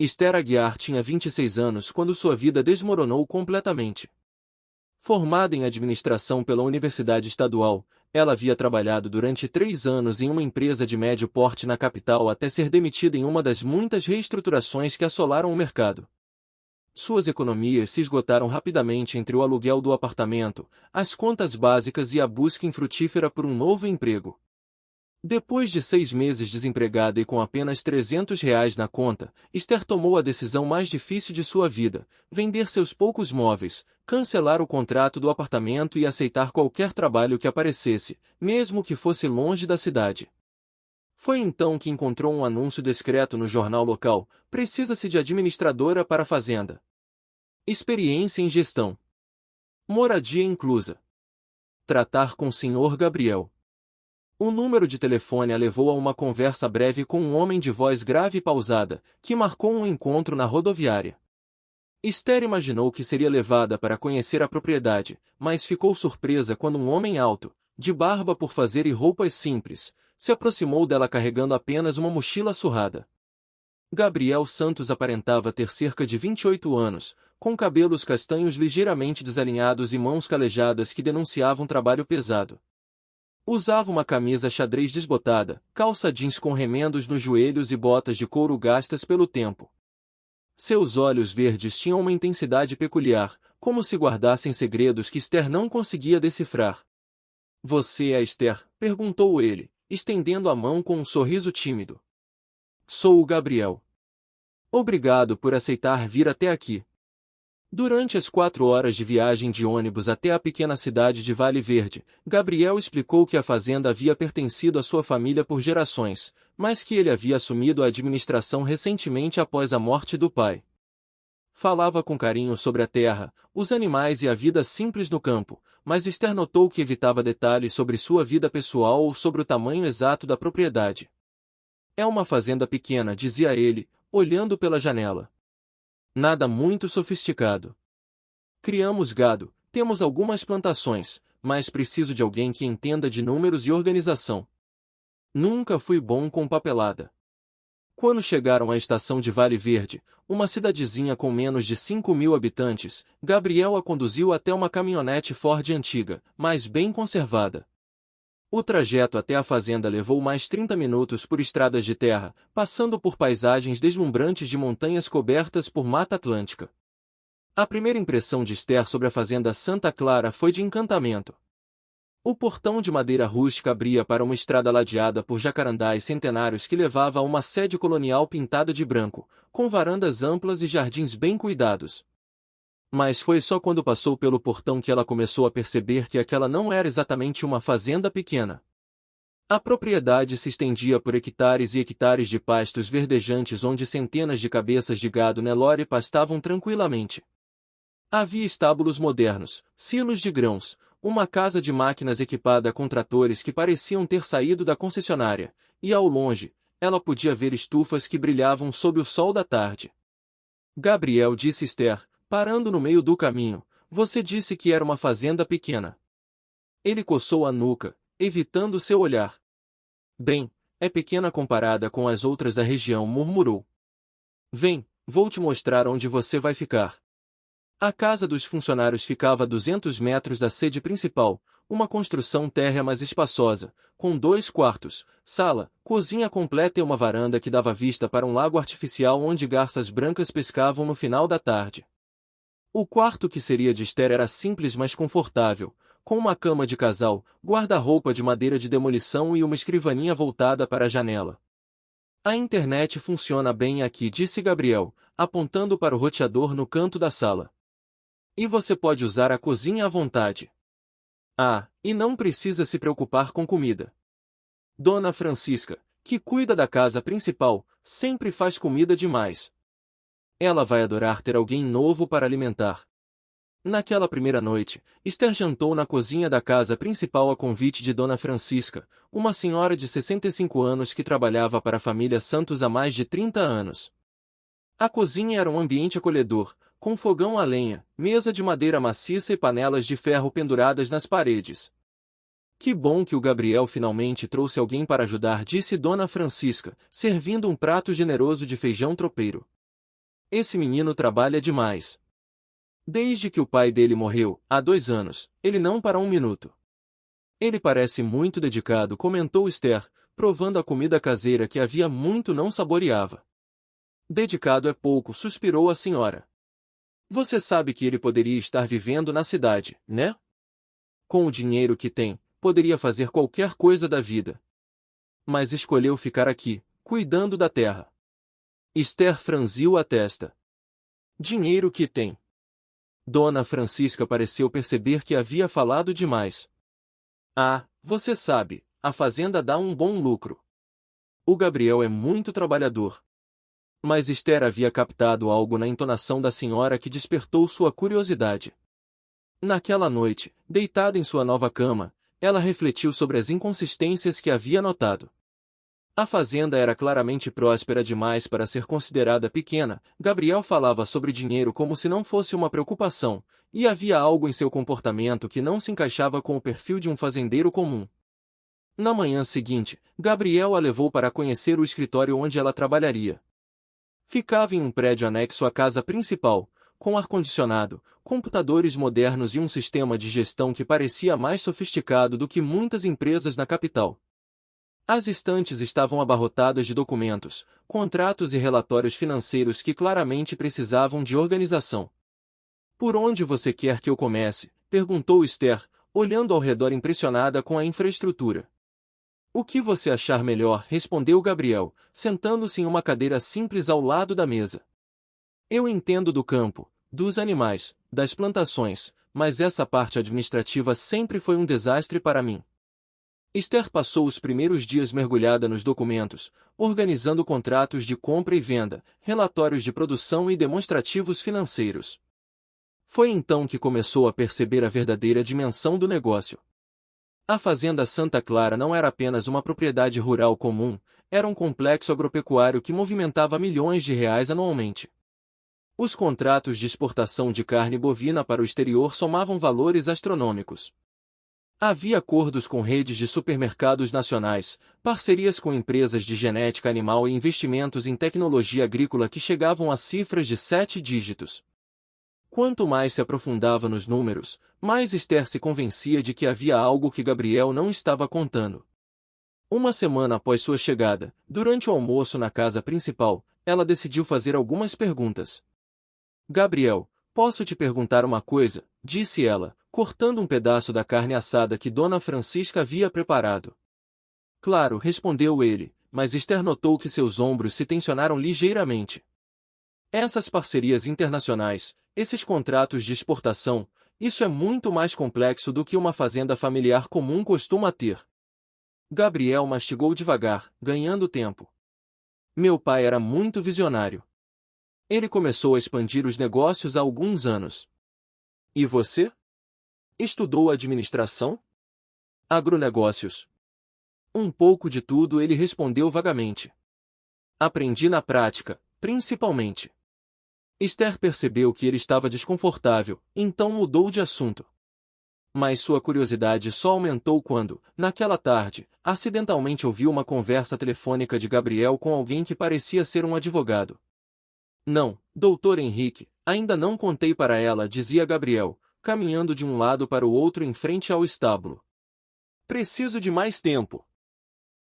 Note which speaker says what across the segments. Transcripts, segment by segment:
Speaker 1: Esther Aguiar tinha 26 anos quando sua vida desmoronou completamente. Formada em administração pela Universidade Estadual, ela havia trabalhado durante 3 anos em uma empresa de médio porte na capital até ser demitida em uma das muitas reestruturações que assolaram o mercado. Suas economias se esgotaram rapidamente entre o aluguel do apartamento, as contas básicas e a busca infrutífera por um novo emprego. Depois de 6 meses desempregada e com apenas R$ 300 na conta, Esther tomou a decisão mais difícil de sua vida: vender seus poucos móveis, cancelar o contrato do apartamento e aceitar qualquer trabalho que aparecesse, mesmo que fosse longe da cidade. Foi então que encontrou um anúncio discreto no jornal local: precisa-se de administradora para a fazenda. Experiência em gestão. Moradia inclusa. Tratar com o Sr. Gabriel. O número de telefone a levou a uma conversa breve com um homem de voz grave e pausada, que marcou um encontro na rodoviária. Esther imaginou que seria levada para conhecer a propriedade, mas ficou surpresa quando um homem alto, de barba por fazer e roupas simples, se aproximou dela carregando apenas uma mochila surrada. Gabriel Santos aparentava ter cerca de 28 anos, com cabelos castanhos ligeiramente desalinhados e mãos calejadas que denunciavam trabalho pesado. Usava uma camisa xadrez desbotada, calça jeans com remendos nos joelhos e botas de couro gastas pelo tempo. Seus olhos verdes tinham uma intensidade peculiar, como se guardassem segredos que Esther não conseguia decifrar. "Você é Esther?", perguntou ele, estendendo a mão com um sorriso tímido. "Sou o Gabriel. Obrigado por aceitar vir até aqui." Durante as 4 horas de viagem de ônibus até a pequena cidade de Vale Verde, Gabriel explicou que a fazenda havia pertencido à sua família por gerações, mas que ele havia assumido a administração recentemente após a morte do pai. Falava com carinho sobre a terra, os animais e a vida simples no campo, mas Esther notou que evitava detalhes sobre sua vida pessoal ou sobre o tamanho exato da propriedade. "É uma fazenda pequena", dizia ele, olhando pela janela. "Nada muito sofisticado. Criamos gado, temos algumas plantações, mas preciso de alguém que entenda de números e organização. Nunca fui bom com papelada." Quando chegaram à estação de Vale Verde, uma cidadezinha com menos de 5.000 habitantes, Gabriel a conduziu até uma caminhonete Ford antiga, mas bem conservada. O trajeto até a fazenda levou mais 30 minutos por estradas de terra, passando por paisagens deslumbrantes de montanhas cobertas por Mata Atlântica. A primeira impressão de Esther sobre a fazenda Santa Clara foi de encantamento. O portão de madeira rústica abria para uma estrada ladeada por jacarandás centenários que levava a uma sede colonial pintada de branco, com varandas amplas e jardins bem cuidados. Mas foi só quando passou pelo portão que ela começou a perceber que aquela não era exatamente uma fazenda pequena. A propriedade se estendia por hectares e hectares de pastos verdejantes onde centenas de cabeças de gado Nelore pastavam tranquilamente. Havia estábulos modernos, silos de grãos, uma casa de máquinas equipada com tratores que pareciam ter saído da concessionária, e ao longe, ela podia ver estufas que brilhavam sob o sol da tarde. "Gabriel", disse Esther, parando no meio do caminho, "você disse que era uma fazenda pequena." Ele coçou a nuca, evitando seu olhar. "Bem, é pequena comparada com as outras da região", murmurou. "Vem, vou te mostrar onde você vai ficar." A casa dos funcionários ficava a 200 metros da sede principal, uma construção térrea mas espaçosa, com 2 quartos, sala, cozinha completa e uma varanda que dava vista para um lago artificial onde garças brancas pescavam no final da tarde. O quarto que seria de Esther era simples mas confortável, com uma cama de casal, guarda-roupa de madeira de demolição e uma escrivaninha voltada para a janela. "A internet funciona bem aqui", disse Gabriel, apontando para o roteador no canto da sala. "E você pode usar a cozinha à vontade. Ah, e não precisa se preocupar com comida. Dona Francisca, que cuida da casa principal, sempre faz comida demais. Ela vai adorar ter alguém novo para alimentar." Naquela primeira noite, Esther jantou na cozinha da casa principal a convite de Dona Francisca, uma senhora de 65 anos que trabalhava para a família Santos há mais de 30 anos. A cozinha era um ambiente acolhedor, com fogão a lenha, mesa de madeira maciça e panelas de ferro penduradas nas paredes. "Que bom que o Gabriel finalmente trouxe alguém para ajudar", disse Dona Francisca, servindo um prato generoso de feijão tropeiro. Esse menino trabalha demais. Desde que o pai dele morreu, há 2 anos, ele não para um minuto. Ele parece muito dedicado, comentou Esther, provando a comida caseira que havia muito não saboreava. Dedicado é pouco, suspirou a senhora. Você sabe que ele poderia estar vivendo na cidade, né? Com o dinheiro que tem, poderia fazer qualquer coisa da vida. Mas escolheu ficar aqui, cuidando da terra. Esther franziu a testa. Dinheiro que tem. Dona Francisca pareceu perceber que havia falado demais. Ah, você sabe, a fazenda dá um bom lucro. O Gabriel é muito trabalhador. Mas Esther havia captado algo na entonação da senhora que despertou sua curiosidade. Naquela noite, deitada em sua nova cama, ela refletiu sobre as inconsistências que havia notado. A fazenda era claramente próspera demais para ser considerada pequena. Gabriel falava sobre dinheiro como se não fosse uma preocupação, e havia algo em seu comportamento que não se encaixava com o perfil de um fazendeiro comum. Na manhã seguinte, Gabriel a levou para conhecer o escritório onde ela trabalharia. Ficava em um prédio anexo à casa principal, com ar-condicionado, computadores modernos e um sistema de gestão que parecia mais sofisticado do que muitas empresas na capital. As estantes estavam abarrotadas de documentos, contratos e relatórios financeiros que claramente precisavam de organização. Por onde você quer que eu comece? Perguntou Esther, olhando ao redor impressionada com a infraestrutura. O que você achar melhor? Respondeu Gabriel, sentando-se em uma cadeira simples ao lado da mesa. Eu entendo do campo, dos animais, das plantações, mas essa parte administrativa sempre foi um desastre para mim. Esther passou os primeiros dias mergulhada nos documentos, organizando contratos de compra e venda, relatórios de produção e demonstrativos financeiros. Foi então que começou a perceber a verdadeira dimensão do negócio. A Fazenda Santa Clara não era apenas uma propriedade rural comum, era um complexo agropecuário que movimentava milhões de reais anualmente. Os contratos de exportação de carne bovina para o exterior somavam valores astronômicos. Havia acordos com redes de supermercados nacionais, parcerias com empresas de genética animal e investimentos em tecnologia agrícola que chegavam a cifras de 7 dígitos. Quanto mais se aprofundava nos números, mais Esther se convencia de que havia algo que Gabriel não estava contando. Uma semana após sua chegada, durante o almoço na casa principal, ela decidiu fazer algumas perguntas. Gabriel, posso te perguntar uma coisa? Disse ela, cortando um pedaço da carne assada que Dona Francisca havia preparado. Claro, respondeu ele, mas Esther notou que seus ombros se tensionaram ligeiramente. Essas parcerias internacionais, esses contratos de exportação, isso é muito mais complexo do que uma fazenda familiar comum costuma ter. Gabriel mastigou devagar, ganhando tempo. Meu pai era muito visionário. Ele começou a expandir os negócios há alguns anos. E você? Estudou administração? Agronegócios. Um pouco de tudo, ele respondeu vagamente. Aprendi na prática, principalmente. Esther percebeu que ele estava desconfortável, então mudou de assunto. Mas sua curiosidade só aumentou quando, naquela tarde, acidentalmente ouviu uma conversa telefônica de Gabriel com alguém que parecia ser um advogado. Não, doutor Henrique, ainda não contei para ela, dizia Gabriel, caminhando de um lado para o outro em frente ao estábulo. Preciso de mais tempo.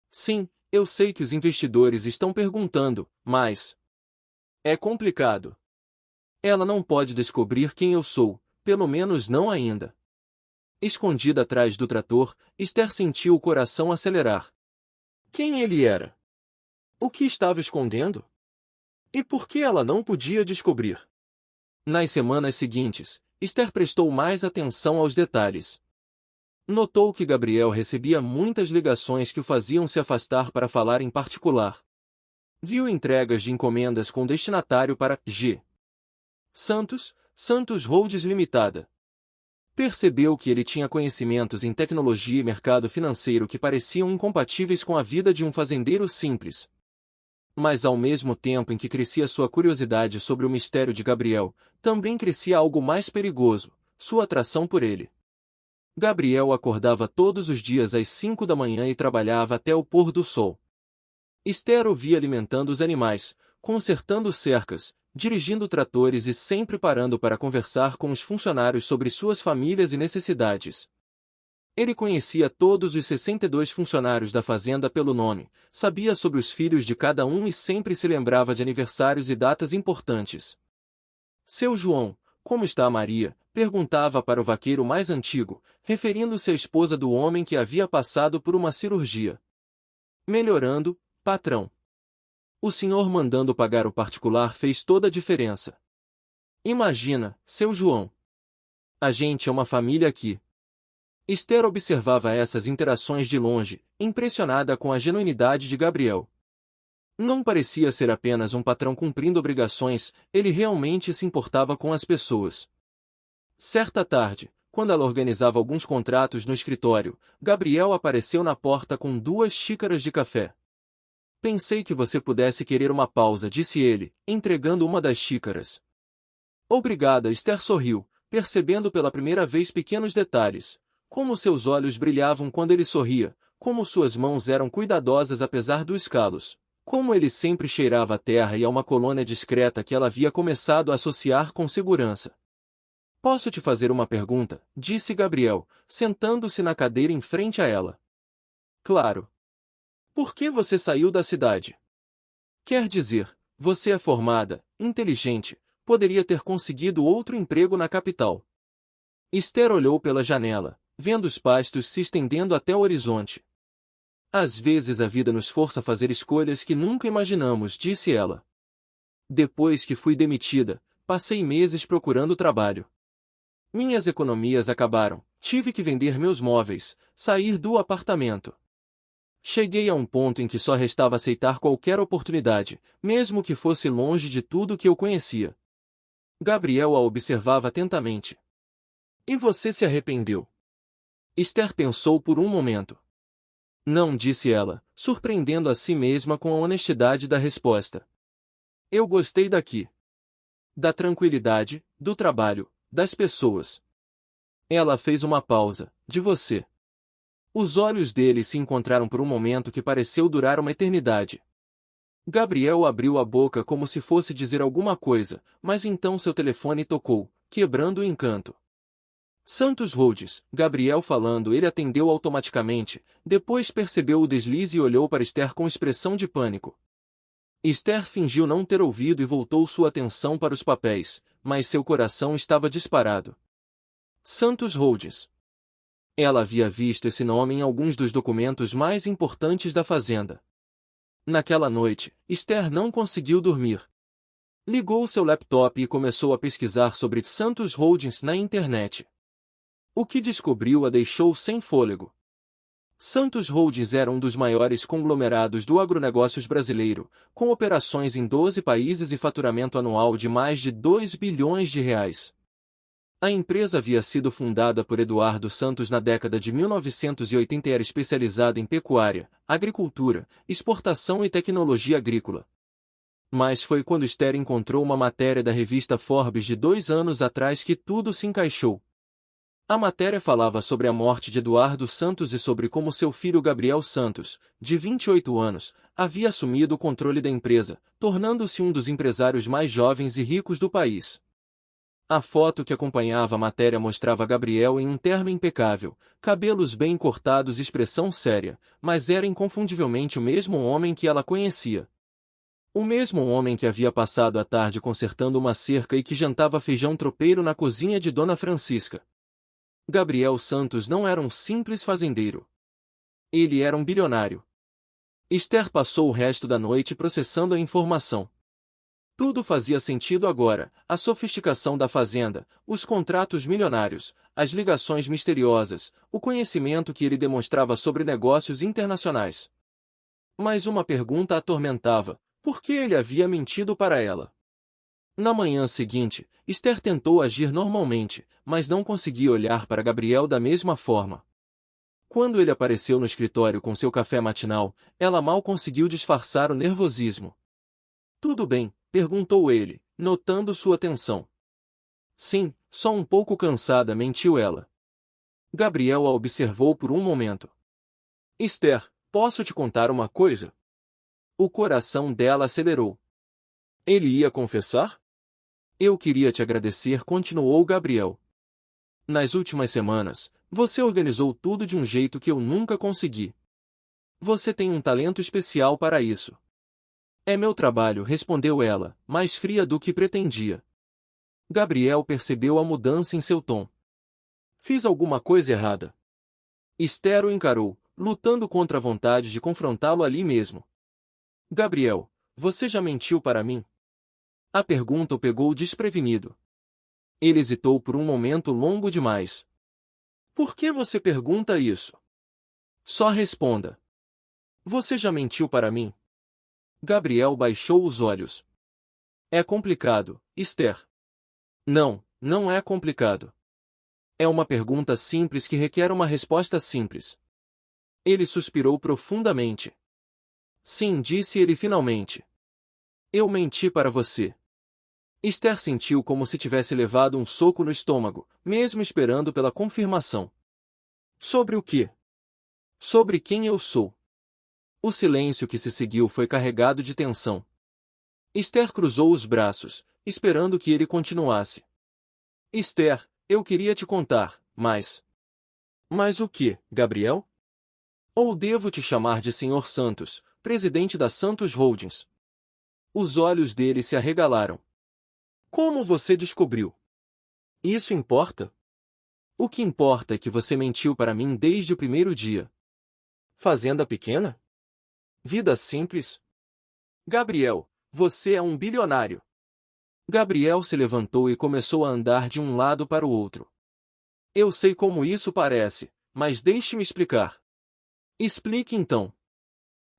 Speaker 1: Sim, eu sei que os investidores estão perguntando, mas... é complicado. Ela não pode descobrir quem eu sou, pelo menos não ainda. Escondida atrás do trator, Esther sentiu o coração acelerar. Quem ele era? O que estava escondendo? E por que ela não podia descobrir? Nas semanas seguintes, Esther prestou mais atenção aos detalhes. Notou que Gabriel recebia muitas ligações que o faziam se afastar para falar em particular. Viu entregas de encomendas com destinatário para G. Santos Holdings Limitada. Percebeu que ele tinha conhecimentos em tecnologia e mercado financeiro que pareciam incompatíveis com a vida de um fazendeiro simples. Mas ao mesmo tempo em que crescia sua curiosidade sobre o mistério de Gabriel, também crescia algo mais perigoso, sua atração por ele. Gabriel acordava todos os dias às 5 da manhã e trabalhava até o pôr do sol. Esther o via alimentando os animais, consertando cercas, dirigindo tratores e sempre parando para conversar com os funcionários sobre suas famílias e necessidades. Ele conhecia todos os 62 funcionários da fazenda pelo nome, sabia sobre os filhos de cada um e sempre se lembrava de aniversários e datas importantes. Seu João, como está a Maria? Perguntava para o vaqueiro mais antigo, referindo-se à esposa do homem que havia passado por uma cirurgia. Melhorando, patrão. O senhor mandando pagar o particular fez toda a diferença. Imagina, seu João. A gente é uma família aqui. Esther observava essas interações de longe, impressionada com a genuinidade de Gabriel. Não parecia ser apenas um patrão cumprindo obrigações, ele realmente se importava com as pessoas. Certa tarde, quando ela organizava alguns contratos no escritório, Gabriel apareceu na porta com 2 xícaras de café. Pensei que você pudesse querer uma pausa, disse ele, entregando uma das xícaras. Obrigada, Esther sorriu, percebendo pela primeira vez pequenos detalhes. Como seus olhos brilhavam quando ele sorria, como suas mãos eram cuidadosas apesar dos calos, como ele sempre cheirava a terra e a uma colônia discreta que ela havia começado a associar com segurança. Posso te fazer uma pergunta? Disse Gabriel, sentando-se na cadeira em frente a ela. Claro. Por que você saiu da cidade? Quer dizer, você é formada, inteligente, poderia ter conseguido outro emprego na capital. Esther olhou pela janela, vendo os pastos se estendendo até o horizonte. Às vezes a vida nos força a fazer escolhas que nunca imaginamos, disse ela. Depois que fui demitida, passei meses procurando trabalho. Minhas economias acabaram, tive que vender meus móveis, sair do apartamento. Cheguei a um ponto em que só restava aceitar qualquer oportunidade, mesmo que fosse longe de tudo que eu conhecia. Gabriel a observava atentamente. E você se arrependeu? Esther pensou por um momento. Não, disse ela, surpreendendo a si mesma com a honestidade da resposta. Eu gostei daqui. Da tranquilidade, do trabalho, das pessoas. Ela fez uma pausa. De você. Os olhos dele se encontraram por um momento que pareceu durar uma eternidade. Gabriel abriu a boca como se fosse dizer alguma coisa, mas então seu telefone tocou, quebrando o encanto. Santos Rhodes, Gabriel falando, ele atendeu automaticamente, depois percebeu o deslize e olhou para Esther com expressão de pânico. Esther fingiu não ter ouvido e voltou sua atenção para os papéis, mas seu coração estava disparado. Santos Rhodes. Ela havia visto esse nome em alguns dos documentos mais importantes da fazenda. Naquela noite, Esther não conseguiu dormir. Ligou seu laptop e começou a pesquisar sobre Santos Holdings na internet. O que descobriu a deixou sem fôlego. Santos Holdings era um dos maiores conglomerados do agronegócios brasileiro, com operações em 12 países e faturamento anual de mais de 2 bilhões de reais. A empresa havia sido fundada por Eduardo Santos na década de 1980 e era especializada em pecuária, agricultura, exportação e tecnologia agrícola. Mas foi quando Esther encontrou uma matéria da revista Forbes de 2 anos atrás que tudo se encaixou. A matéria falava sobre a morte de Eduardo Santos e sobre como seu filho Gabriel Santos, de 28 anos, havia assumido o controle da empresa, tornando-se um dos empresários mais jovens e ricos do país. A foto que acompanhava a matéria mostrava Gabriel em um terno impecável, cabelos bem cortados e expressão séria, mas era inconfundivelmente o mesmo homem que ela conhecia. O mesmo homem que havia passado a tarde consertando uma cerca e que jantava feijão tropeiro na cozinha de Dona Francisca. Gabriel Santos não era um simples fazendeiro. Ele era um bilionário. Esther passou o resto da noite processando a informação. Tudo fazia sentido agora, a sofisticação da fazenda, os contratos milionários, as ligações misteriosas, o conhecimento que ele demonstrava sobre negócios internacionais. Mas uma pergunta a atormentava: por que ele havia mentido para ela? Na manhã seguinte, Esther tentou agir normalmente, mas não conseguia olhar para Gabriel da mesma forma. Quando ele apareceu no escritório com seu café matinal, ela mal conseguiu disfarçar o nervosismo. Tudo bem? Perguntou ele, notando sua tensão. Sim, só um pouco cansada, mentiu ela. Gabriel a observou por um momento. Esther, posso te contar uma coisa? O coração dela acelerou. Ele ia confessar? Eu queria te agradecer, continuou Gabriel. Nas últimas semanas, você organizou tudo de um jeito que eu nunca consegui. Você tem um talento especial para isso. É meu trabalho, respondeu ela, mais fria do que pretendia. Gabriel percebeu a mudança em seu tom. Fiz alguma coisa errada? Esther o encarou, lutando contra a vontade de confrontá-lo ali mesmo. Gabriel, você já mentiu para mim? A pergunta o pegou desprevenido. Ele hesitou por um momento longo demais. Por que você pergunta isso? Só responda. Você já mentiu para mim? Gabriel baixou os olhos. É complicado, Esther. Não, não é complicado. É uma pergunta simples que requer uma resposta simples. Ele suspirou profundamente. Sim, disse ele finalmente. Eu menti para você. Esther sentiu como se tivesse levado um soco no estômago, mesmo esperando pela confirmação. Sobre o quê? Sobre quem eu sou. O silêncio que se seguiu foi carregado de tensão. Esther cruzou os braços, esperando que ele continuasse. Esther, eu queria te contar, mas... Mas o que, Gabriel? Ou devo te chamar de Sr. Santos, presidente da Santos Holdings? Os olhos dele se arregalaram. Como você descobriu? Isso importa? O que importa é que você mentiu para mim desde o primeiro dia. Fazenda pequena? Vida simples? Gabriel, você é um bilionário. Gabriel se levantou e começou a andar de um lado para o outro. Eu sei como isso parece, mas deixe-me explicar. Explique então.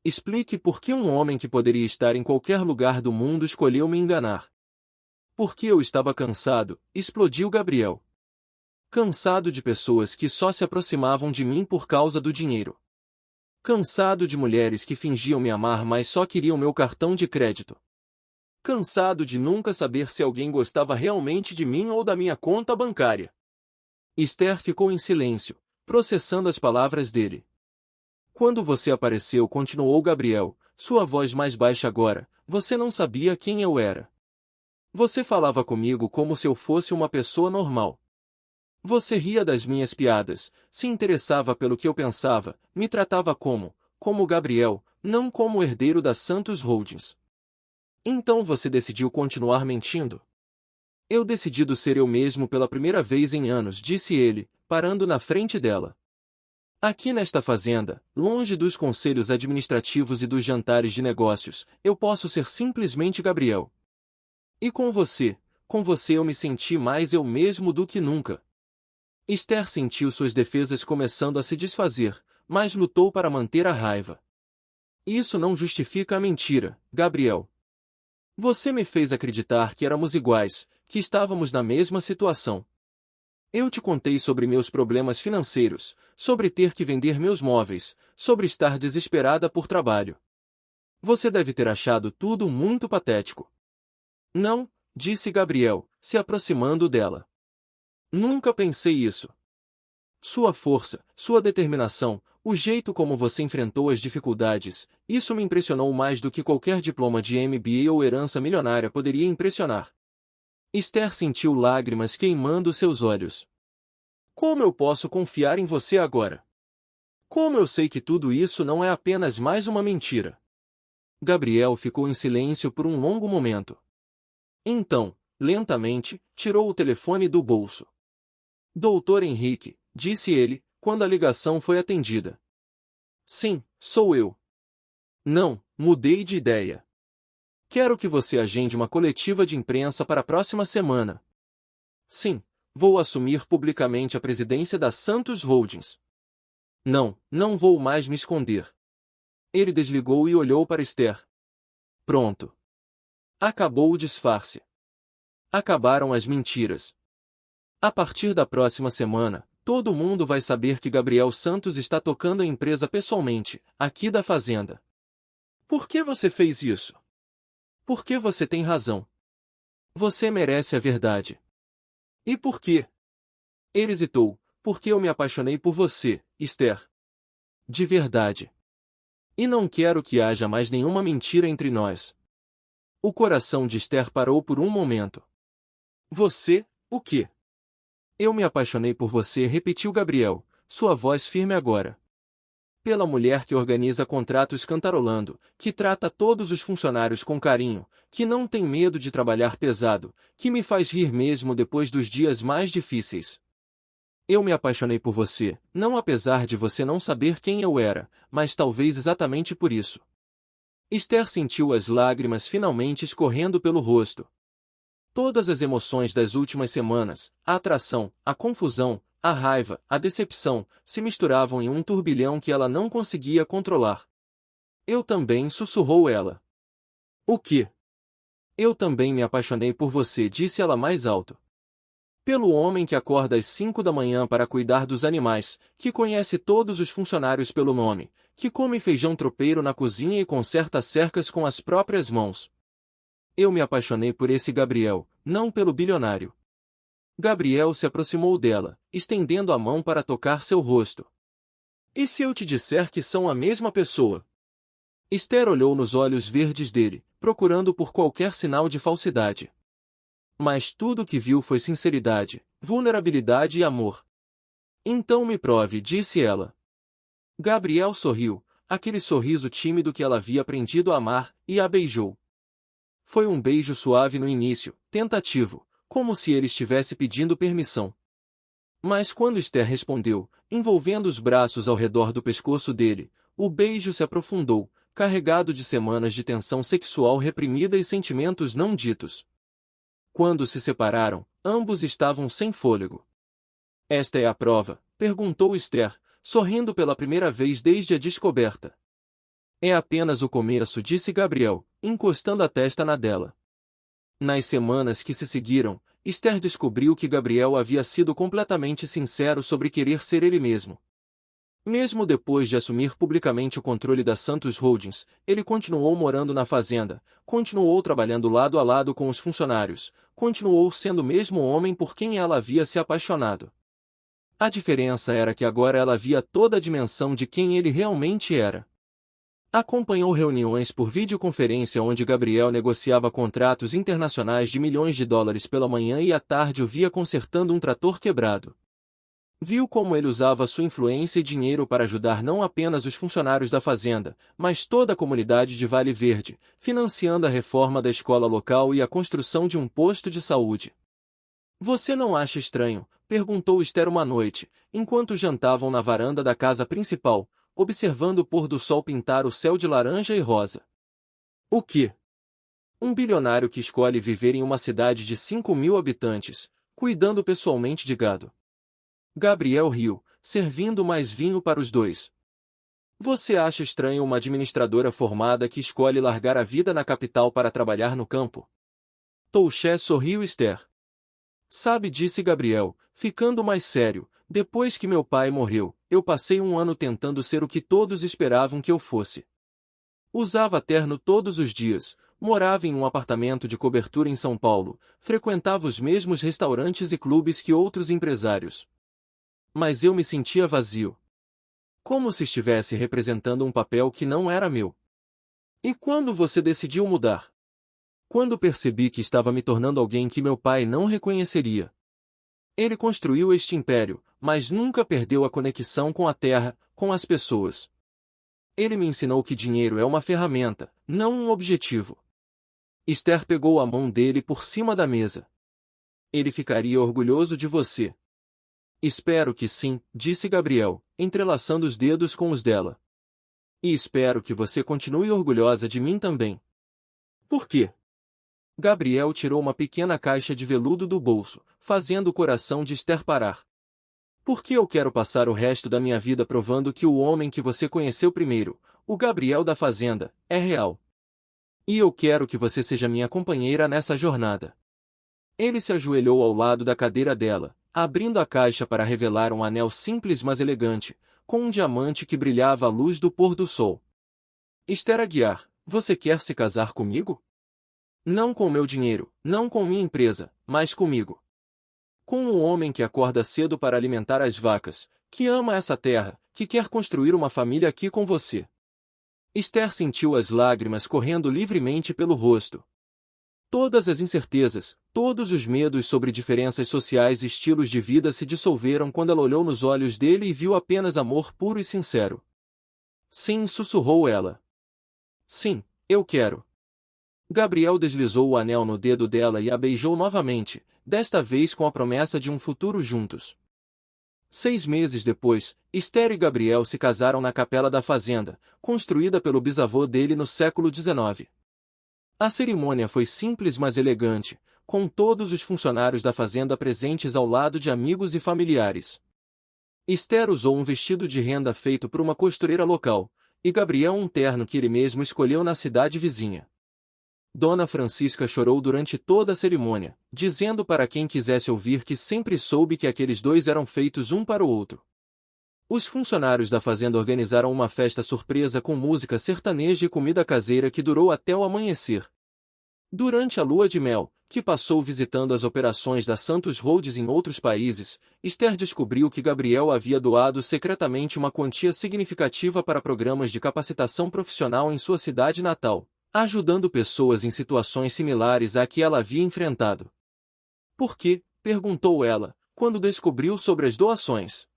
Speaker 1: Explique por que um homem que poderia estar em qualquer lugar do mundo escolheu me enganar. Porque eu estava cansado, explodiu Gabriel. Cansado de pessoas que só se aproximavam de mim por causa do dinheiro. Cansado de mulheres que fingiam me amar mas só queriam meu cartão de crédito. Cansado de nunca saber se alguém gostava realmente de mim ou da minha conta bancária. Esther ficou em silêncio, processando as palavras dele. Quando você apareceu, continuou Gabriel, sua voz mais baixa agora, você não sabia quem eu era. Você falava comigo como se eu fosse uma pessoa normal. Você ria das minhas piadas, se interessava pelo que eu pensava, me tratava como Gabriel, não como herdeiro da Santos Holdings. Então você decidiu continuar mentindo? Eu decidi ser eu mesmo pela primeira vez em anos, disse ele, parando na frente dela. Aqui nesta fazenda, longe dos conselhos administrativos e dos jantares de negócios, eu posso ser simplesmente Gabriel. E com você eu me senti mais eu mesmo do que nunca. Esther sentiu suas defesas começando a se desfazer, mas lutou para manter a raiva. Isso não justifica a mentira, Gabriel. Você me fez acreditar que éramos iguais, que estávamos na mesma situação. Eu te contei sobre meus problemas financeiros, sobre ter que vender meus móveis, sobre estar desesperada por trabalho. Você deve ter achado tudo muito patético. Não, disse Gabriel, se aproximando dela. Nunca pensei isso. Sua força, sua determinação, o jeito como você enfrentou as dificuldades, isso me impressionou mais do que qualquer diploma de MBA ou herança milionária poderia impressionar. Esther sentiu lágrimas queimando seus olhos. Como eu posso confiar em você agora? Como eu sei que tudo isso não é apenas mais uma mentira? Gabriel ficou em silêncio por um longo momento. Então, lentamente, tirou o telefone do bolso. Doutor Henrique, disse ele, quando a ligação foi atendida. Sim, sou eu. Não, mudei de ideia. Quero que você agende uma coletiva de imprensa para a próxima semana. Sim, vou assumir publicamente a presidência da Santos Holdings. Não, não vou mais me esconder. Ele desligou e olhou para Esther. Pronto. Acabou o disfarce. Acabaram as mentiras. A partir da próxima semana, todo mundo vai saber que Gabriel Santos está tocando a empresa pessoalmente, aqui da fazenda. Por que você fez isso? Porque você tem razão. Você merece a verdade. E por quê? Ele hesitou, porque eu me apaixonei por você, Esther. De verdade. E não quero que haja mais nenhuma mentira entre nós. O coração de Esther parou por um momento. Você, o quê? Eu me apaixonei por você, repetiu Gabriel, sua voz firme agora. Pela mulher que organiza contratos cantarolando, que trata todos os funcionários com carinho, que não tem medo de trabalhar pesado, que me faz rir mesmo depois dos dias mais difíceis. Eu me apaixonei por você, não apesar de você não saber quem eu era, mas talvez exatamente por isso. Esther sentiu as lágrimas finalmente escorrendo pelo rosto. Todas as emoções das últimas semanas, a atração, a confusão, a raiva, a decepção, se misturavam em um turbilhão que ela não conseguia controlar. Eu também, sussurrou ela. O quê? Eu também me apaixonei por você, disse ela mais alto. Pelo homem que acorda às 5 da manhã para cuidar dos animais, que conhece todos os funcionários pelo nome, que come feijão tropeiro na cozinha e conserta cercas com as próprias mãos. Eu me apaixonei por esse Gabriel, não pelo bilionário. Gabriel se aproximou dela, estendendo a mão para tocar seu rosto. E se eu te disser que são a mesma pessoa? Esther olhou nos olhos verdes dele, procurando por qualquer sinal de falsidade. Mas tudo o que viu foi sinceridade, vulnerabilidade e amor. Então me prove, disse ela. Gabriel sorriu, aquele sorriso tímido que ela havia aprendido a amar, e a beijou. Foi um beijo suave no início, tentativo, como se ele estivesse pedindo permissão. Mas quando Esther respondeu, envolvendo os braços ao redor do pescoço dele, o beijo se aprofundou, carregado de semanas de tensão sexual reprimida e sentimentos não ditos. Quando se separaram, ambos estavam sem fôlego. Esta é a prova? Perguntou Esther, sorrindo pela primeira vez desde a descoberta. É apenas o começo, disse Gabriel, encostando a testa na dela. Nas semanas que se seguiram, Esther descobriu que Gabriel havia sido completamente sincero sobre querer ser ele mesmo. Mesmo depois de assumir publicamente o controle da Santos Holdings, ele continuou morando na fazenda, continuou trabalhando lado a lado com os funcionários, continuou sendo o mesmo homem por quem ela havia se apaixonado. A diferença era que agora ela via toda a dimensão de quem ele realmente era. Acompanhou reuniões por videoconferência onde Gabriel negociava contratos internacionais de milhões de dólares pela manhã e à tarde o via consertando um trator quebrado. Viu como ele usava sua influência e dinheiro para ajudar não apenas os funcionários da fazenda, mas toda a comunidade de Vale Verde, financiando a reforma da escola local e a construção de um posto de saúde. Você não acha estranho? Perguntou Esther uma noite, enquanto jantavam na varanda da casa principal, observando o pôr do sol pintar o céu de laranja e rosa. O quê? Um bilionário que escolhe viver em uma cidade de 5.000 habitantes, cuidando pessoalmente de gado. Gabriel riu, servindo mais vinho para os dois. Você acha estranho uma administradora formada que escolhe largar a vida na capital para trabalhar no campo? Touché sorriu Esther. Sabe, disse Gabriel, ficando mais sério, depois que meu pai morreu, eu passei um ano tentando ser o que todos esperavam que eu fosse. Usava terno todos os dias, morava em um apartamento de cobertura em São Paulo, frequentava os mesmos restaurantes e clubes que outros empresários. Mas eu me sentia vazio. Como se estivesse representando um papel que não era meu. E quando você decidiu mudar? Quando percebi que estava me tornando alguém que meu pai não reconheceria. Ele construiu este império, mas nunca perdeu a conexão com a terra, com as pessoas. Ele me ensinou que dinheiro é uma ferramenta, não um objetivo. Esther pegou a mão dele por cima da mesa. Ele ficaria orgulhoso de você. Espero que sim, disse Gabriel, entrelaçando os dedos com os dela. E espero que você continue orgulhosa de mim também. Por quê? Gabriel tirou uma pequena caixa de veludo do bolso, fazendo o coração de Esther parar. Porque eu quero passar o resto da minha vida provando que o homem que você conheceu primeiro, o Gabriel da fazenda, é real. E eu quero que você seja minha companheira nessa jornada. Ele se ajoelhou ao lado da cadeira dela, abrindo a caixa para revelar um anel simples mas elegante, com um diamante que brilhava à luz do pôr do sol. Esther Aguiar, você quer se casar comigo? Não com meu dinheiro, não com minha empresa, mas comigo. Com um homem que acorda cedo para alimentar as vacas, que ama essa terra, que quer construir uma família aqui com você. Esther sentiu as lágrimas correndo livremente pelo rosto. Todas as incertezas, todos os medos sobre diferenças sociais e estilos de vida se dissolveram quando ela olhou nos olhos dele e viu apenas amor puro e sincero. Sim, sussurrou ela. Sim, eu quero. Gabriel deslizou o anel no dedo dela e a beijou novamente, desta vez com a promessa de um futuro juntos. 6 meses depois, Esther e Gabriel se casaram na capela da fazenda, construída pelo bisavô dele no século XIX. A cerimônia foi simples mas elegante, com todos os funcionários da fazenda presentes ao lado de amigos e familiares. Esther usou um vestido de renda feito por uma costureira local, e Gabriel um terno que ele mesmo escolheu na cidade vizinha. Dona Francisca chorou durante toda a cerimônia, dizendo para quem quisesse ouvir que sempre soube que aqueles dois eram feitos um para o outro. Os funcionários da fazenda organizaram uma festa surpresa com música sertaneja e comida caseira que durou até o amanhecer. Durante a lua de mel, que passou visitando as operações da Santos Holdings em outros países, Esther descobriu que Gabriel havia doado secretamente uma quantia significativa para programas de capacitação profissional em sua cidade natal, ajudando pessoas em situações similares à que ela havia enfrentado. Por quê? Perguntou ela, quando descobriu sobre as doações.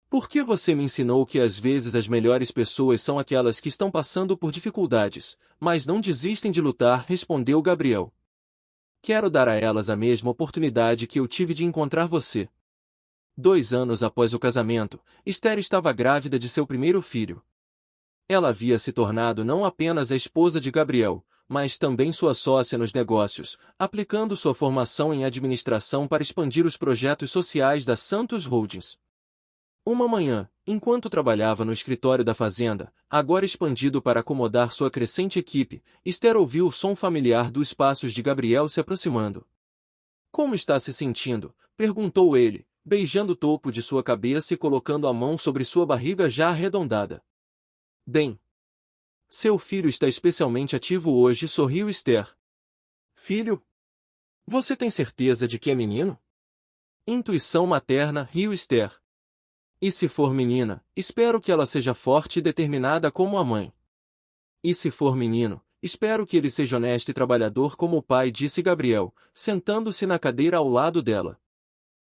Speaker 1: Por que você me ensinou que às vezes as melhores pessoas são aquelas que estão passando por dificuldades, mas não desistem de lutar? Respondeu Gabriel. Quero dar a elas a mesma oportunidade que eu tive de encontrar você. 2 anos após o casamento, Esther estava grávida de seu primeiro filho. Ela havia se tornado não apenas a esposa de Gabriel, mas também sua sócia nos negócios, aplicando sua formação em administração para expandir os projetos sociais da Santos Holdings. Uma manhã, enquanto trabalhava no escritório da fazenda, agora expandido para acomodar sua crescente equipe, Esther ouviu o som familiar dos passos de Gabriel se aproximando. Como está se sentindo? Perguntou ele, beijando o topo de sua cabeça e colocando a mão sobre sua barriga já arredondada. Bem. Seu filho está especialmente ativo hoje, sorriu Esther. Filho? Você tem certeza de que é menino? Intuição materna, riu Esther. E se for menina, espero que ela seja forte e determinada como a mãe. E se for menino, espero que ele seja honesto e trabalhador como o pai, disse Gabriel, sentando-se na cadeira ao lado dela.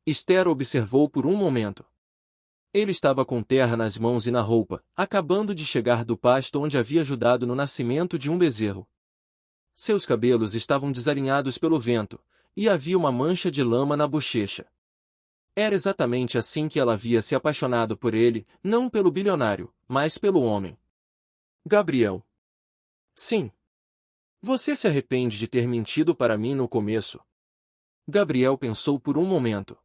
Speaker 1: Esther observou por um momento. Ele estava com terra nas mãos e na roupa, acabando de chegar do pasto onde havia ajudado no nascimento de um bezerro. Seus cabelos estavam desalinhados pelo vento, e havia uma mancha de lama na bochecha. Era exatamente assim que ela havia se apaixonado por ele, não pelo bilionário, mas pelo homem. Gabriel. Sim. Você se arrepende de ter mentido para mim no começo? Gabriel pensou por um momento.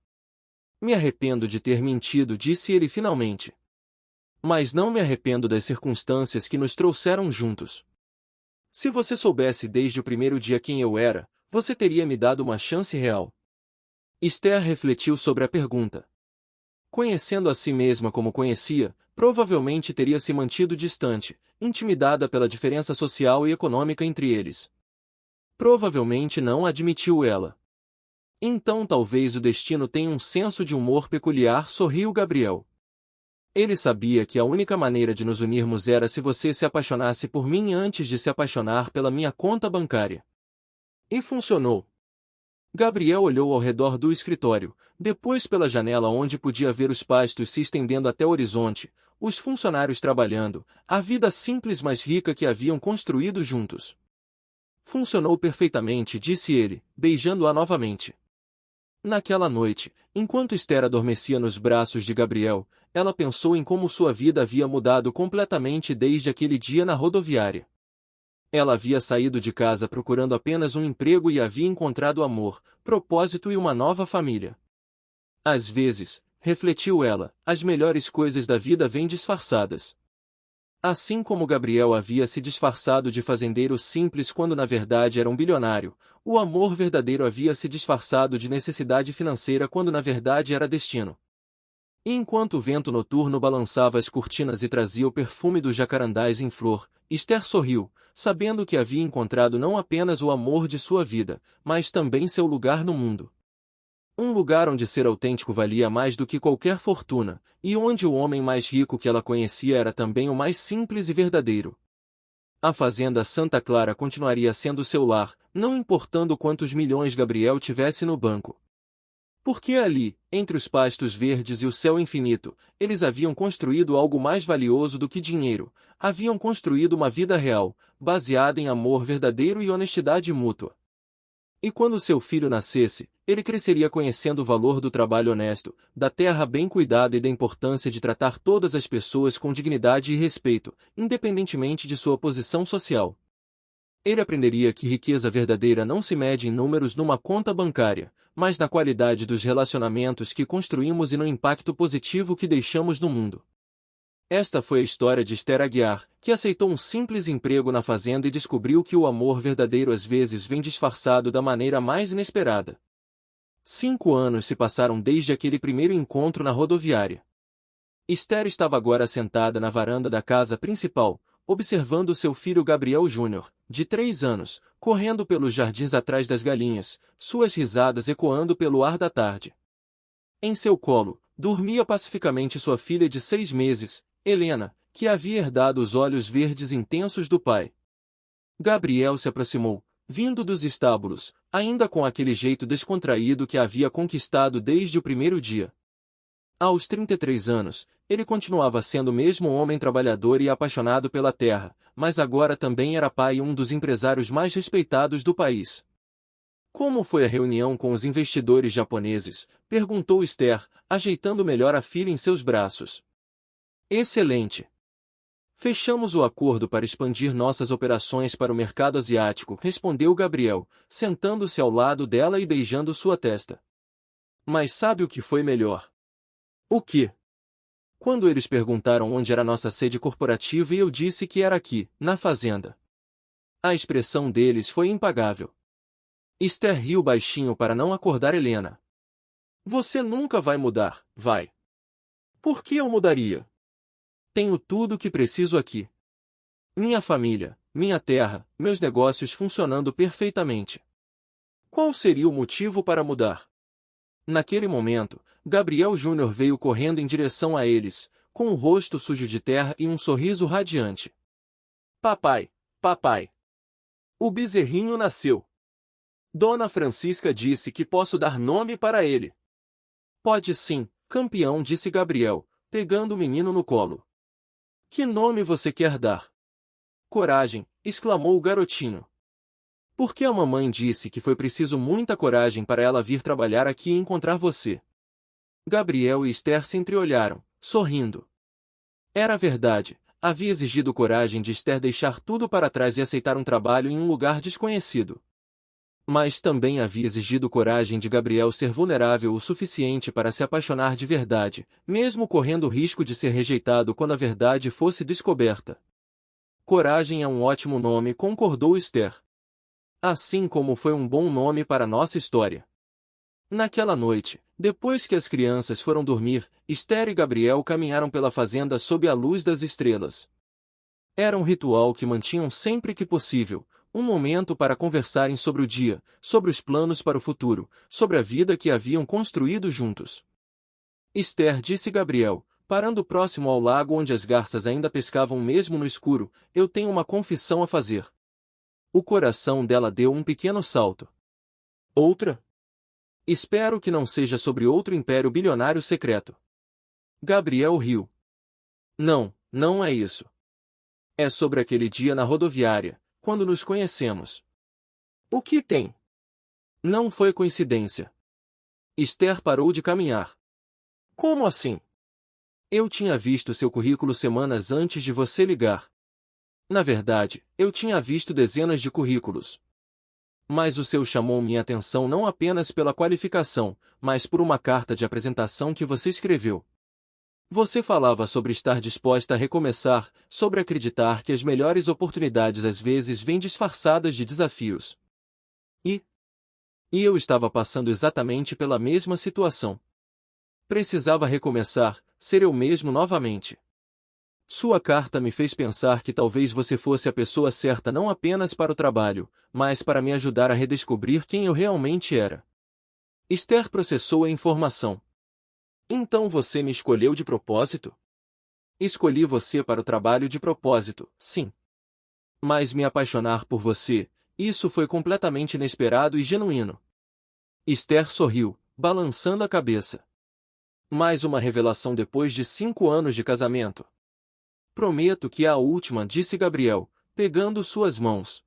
Speaker 1: Me arrependo de ter mentido, disse ele finalmente. Mas não me arrependo das circunstâncias que nos trouxeram juntos. Se você soubesse desde o primeiro dia quem eu era, você teria me dado uma chance real. Esther refletiu sobre a pergunta. Conhecendo a si mesma como conhecia, provavelmente teria se mantido distante, intimidada pela diferença social e econômica entre eles. Provavelmente não, admitiu ela. Então talvez o destino tenha um senso de humor peculiar, sorriu Gabriel. Ele sabia que a única maneira de nos unirmos era se você se apaixonasse por mim antes de se apaixonar pela minha conta bancária. E funcionou. Gabriel olhou ao redor do escritório, depois pela janela onde podia ver os pastos se estendendo até o horizonte, os funcionários trabalhando, a vida simples mas rica que haviam construído juntos. Funcionou perfeitamente, disse ele, beijando-a novamente. Naquela noite, enquanto Esther adormecia nos braços de Gabriel, ela pensou em como sua vida havia mudado completamente desde aquele dia na rodoviária. Ela havia saído de casa procurando apenas um emprego e havia encontrado amor, propósito e uma nova família. Às vezes, refletiu ela, as melhores coisas da vida vêm disfarçadas. Assim como Gabriel havia se disfarçado de fazendeiro simples quando na verdade era um bilionário, o amor verdadeiro havia se disfarçado de necessidade financeira quando na verdade era destino. E enquanto o vento noturno balançava as cortinas e trazia o perfume dos jacarandás em flor, Esther sorriu, sabendo que havia encontrado não apenas o amor de sua vida, mas também seu lugar no mundo. Um lugar onde ser autêntico valia mais do que qualquer fortuna, e onde o homem mais rico que ela conhecia era também o mais simples e verdadeiro. A fazenda Santa Clara continuaria sendo seu lar, não importando quantos milhões Gabriel tivesse no banco. Porque ali, entre os pastos verdes e o céu infinito, eles haviam construído algo mais valioso do que dinheiro, haviam construído uma vida real, baseada em amor verdadeiro e honestidade mútua. E quando seu filho nascesse, ele cresceria conhecendo o valor do trabalho honesto, da terra bem cuidada e da importância de tratar todas as pessoas com dignidade e respeito, independentemente de sua posição social. Ele aprenderia que riqueza verdadeira não se mede em números numa conta bancária, mas na qualidade dos relacionamentos que construímos e no impacto positivo que deixamos no mundo. Esta foi a história de Esther Aguiar, que aceitou um simples emprego na fazenda e descobriu que o amor verdadeiro às vezes vem disfarçado da maneira mais inesperada. 5 anos se passaram desde aquele primeiro encontro na rodoviária. Esther estava agora sentada na varanda da casa principal, observando seu filho Gabriel Júnior, de 3 anos, correndo pelos jardins atrás das galinhas, suas risadas ecoando pelo ar da tarde. Em seu colo, dormia pacificamente sua filha de 6 meses, Helena, que havia herdado os olhos verdes intensos do pai. Gabriel se aproximou, vindo dos estábulos, ainda com aquele jeito descontraído que havia conquistado desde o primeiro dia. Aos 33 anos, ele continuava sendo o mesmo homem trabalhador e apaixonado pela terra, mas agora também era pai e um dos empresários mais respeitados do país. Como foi a reunião com os investidores japoneses? Perguntou Esther, ajeitando melhor a filha em seus braços. Excelente! Fechamos o acordo para expandir nossas operações para o mercado asiático, respondeu Gabriel, sentando-se ao lado dela e beijando sua testa. Mas sabe o que foi melhor? O quê? Quando eles perguntaram onde era nossa sede corporativa e eu disse que era aqui, na fazenda. A expressão deles foi impagável. Esther riu baixinho para não acordar Helena. Você nunca vai mudar, vai. Por que eu mudaria? Tenho tudo o que preciso aqui. Minha família, minha terra, meus negócios funcionando perfeitamente. Qual seria o motivo para mudar? Naquele momento, Gabriel Júnior veio correndo em direção a eles, com o rosto sujo de terra e um sorriso radiante. Papai, papai! O bezerrinho nasceu. Dona Francisca disse que posso dar nome para ele. Pode sim, campeão, disse Gabriel, pegando o menino no colo. Que nome você quer dar? Coragem, exclamou o garotinho. Porque a mamãe disse que foi preciso muita coragem para ela vir trabalhar aqui e encontrar você. Gabriel e Esther se entreolharam, sorrindo. Era verdade, havia exigido coragem de Esther deixar tudo para trás e aceitar um trabalho em um lugar desconhecido. Mas também havia exigido coragem de Gabriel ser vulnerável o suficiente para se apaixonar de verdade, mesmo correndo o risco de ser rejeitado quando a verdade fosse descoberta. Coragem é um ótimo nome, concordou Esther. Assim como foi um bom nome para nossa história. Naquela noite, depois que as crianças foram dormir, Esther e Gabriel caminharam pela fazenda sob a luz das estrelas. Era um ritual que mantinham sempre que possível, um momento para conversarem sobre o dia, sobre os planos para o futuro, sobre a vida que haviam construído juntos. Esther, disse Gabriel, parando próximo ao lago onde as garças ainda pescavam mesmo no escuro, eu tenho uma confissão a fazer. O coração dela deu um pequeno salto. Outra? Espero que não seja sobre outro império bilionário secreto. Gabriel riu. Não, não é isso. É sobre aquele dia na rodoviária, quando nos conhecemos. O que tem? Não foi coincidência. Esther parou de caminhar. Como assim? Eu tinha visto seu currículo semanas antes de você ligar. Na verdade, eu tinha visto dezenas de currículos. Mas o seu chamou minha atenção não apenas pela qualificação, mas por uma carta de apresentação que você escreveu. Você falava sobre estar disposta a recomeçar, sobre acreditar que as melhores oportunidades às vezes vêm disfarçadas de desafios. E eu estava passando exatamente pela mesma situação. Precisava recomeçar, ser eu mesmo novamente. Sua carta me fez pensar que talvez você fosse a pessoa certa não apenas para o trabalho, mas para me ajudar a redescobrir quem eu realmente era. Esther processou a informação. Então você me escolheu de propósito? Escolhi você para o trabalho de propósito, sim. Mas me apaixonar por você, isso foi completamente inesperado e genuíno. Esther sorriu, balançando a cabeça. Mais uma revelação depois de 5 anos de casamento. Prometo que é a última, disse Gabriel, pegando suas mãos.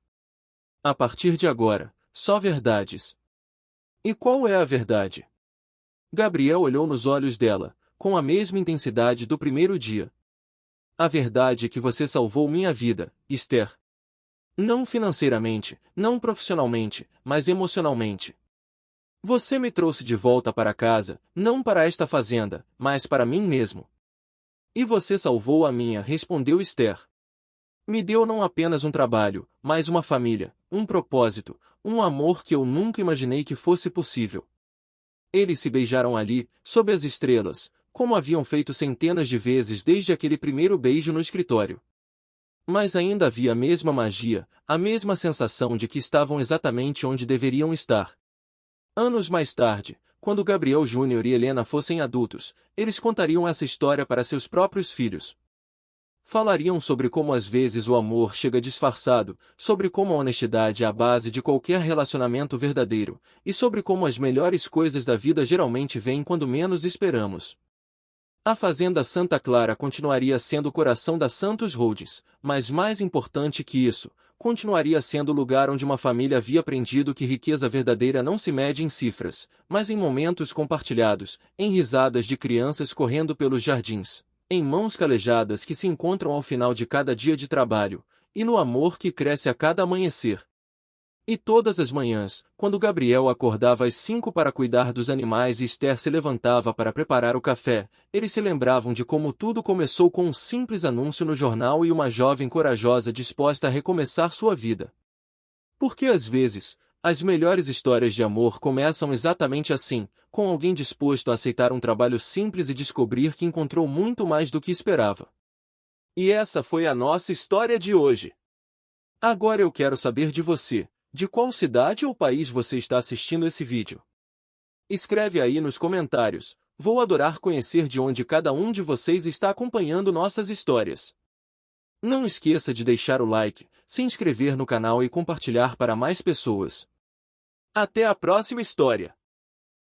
Speaker 1: A partir de agora, só verdades. E qual é a verdade? Gabriel olhou nos olhos dela, com a mesma intensidade do primeiro dia. A verdade é que você salvou minha vida, Esther. Não financeiramente, não profissionalmente, mas emocionalmente. Você me trouxe de volta para casa, não para esta fazenda, mas para mim mesmo. E você salvou a minha, respondeu Esther. Me deu não apenas um trabalho, mas uma família, um propósito, um amor que eu nunca imaginei que fosse possível. Eles se beijaram ali, sob as estrelas, como haviam feito centenas de vezes desde aquele primeiro beijo no escritório. Mas ainda havia a mesma magia, a mesma sensação de que estavam exatamente onde deveriam estar. Anos mais tarde, quando Gabriel Júnior e Helena fossem adultos, eles contariam essa história para seus próprios filhos. Falariam sobre como às vezes o amor chega disfarçado, sobre como a honestidade é a base de qualquer relacionamento verdadeiro, e sobre como as melhores coisas da vida geralmente vêm quando menos esperamos. A Fazenda Santa Clara continuaria sendo o coração da Santos Holdings, mas mais importante que isso, continuaria sendo o lugar onde uma família havia aprendido que riqueza verdadeira não se mede em cifras, mas em momentos compartilhados, em risadas de crianças correndo pelos jardins, em mãos calejadas que se encontram ao final de cada dia de trabalho, e no amor que cresce a cada amanhecer. E todas as manhãs, quando Gabriel acordava às 5 para cuidar dos animais e Esther se levantava para preparar o café, eles se lembravam de como tudo começou com um simples anúncio no jornal e uma jovem corajosa disposta a recomeçar sua vida. Porque às vezes, as melhores histórias de amor começam exatamente assim, com alguém disposto a aceitar um trabalho simples e descobrir que encontrou muito mais do que esperava. E essa foi a nossa história de hoje. Agora eu quero saber de você. De qual cidade ou país você está assistindo esse vídeo? Escreve aí nos comentários. Vou adorar conhecer de onde cada um de vocês está acompanhando nossas histórias. Não esqueça de deixar o like, se inscrever no canal e compartilhar para mais pessoas. Até a próxima história!